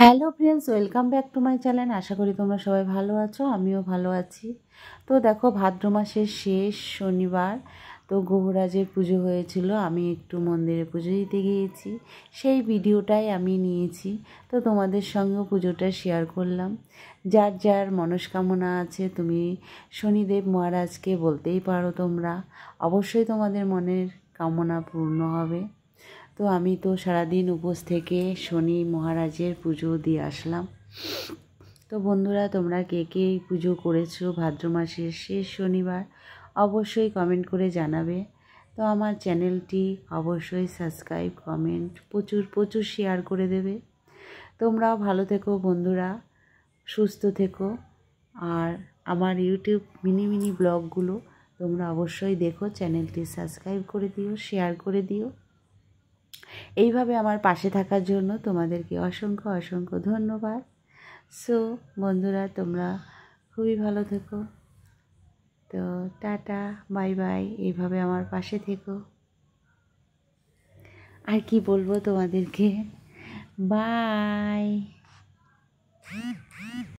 Hello friends, welcome back to my channel. আশা করি তোমরা সবাই ভালো আছো, আমিও ভালো আছি। তো দেখো, ভাদ্র মাসের শেষ শনিবার, তো গৌরাজের পুজো হয়েছিল। আমি একটু মন্দিরে পুজো দিতে গিয়েছি, সেই ভিডিওটাই আমি নিয়েছি। তো তোমাদের সঙ্গেও পুজোটা শেয়ার করলাম। যার যার মনস্কামনা আছে, তুমি শনিদেব মহারাজকে বলতেই পারো। তোমরা অবশ্যই তোমাদের মনের কামনা পূর্ণ হবে। তো আমি তো সারাদিন উপোস থেকে শনি মহারাজের পুজো দিয়ে আসলাম। তো বন্ধুরা, তোমরা কে কে এই পুজো করেছো ভাদ্র মাসের শেষ শনিবার, অবশ্যই কমেন্ট করে জানাবে। তো আমার চ্যানেলটি অবশ্যই সাবস্ক্রাইব, কমেন্ট প্রচুর প্রচুর শেয়ার করে দেবে। তোমরাও ভালো থেকো বন্ধুরা, সুস্থ থেকো। আর আমার ইউটিউব মিনি মিনি ব্লগগুলো তোমরা অবশ্যই দেখো, চ্যানেলটি সাবস্ক্রাইব করে দিও, শেয়ার করে দিও। এইভাবে আমার পাশে থাকার জন্য তোমাদেরকে অসংখ্য অসংখ্য ধন্যবাদ। সো বন্ধুরা, তোমরা খুবই ভালো থেকো। তো টাটা, বাই বাই। এইভাবে আমার পাশে থেকো। আর কি বলবো তোমাদেরকে, বাই।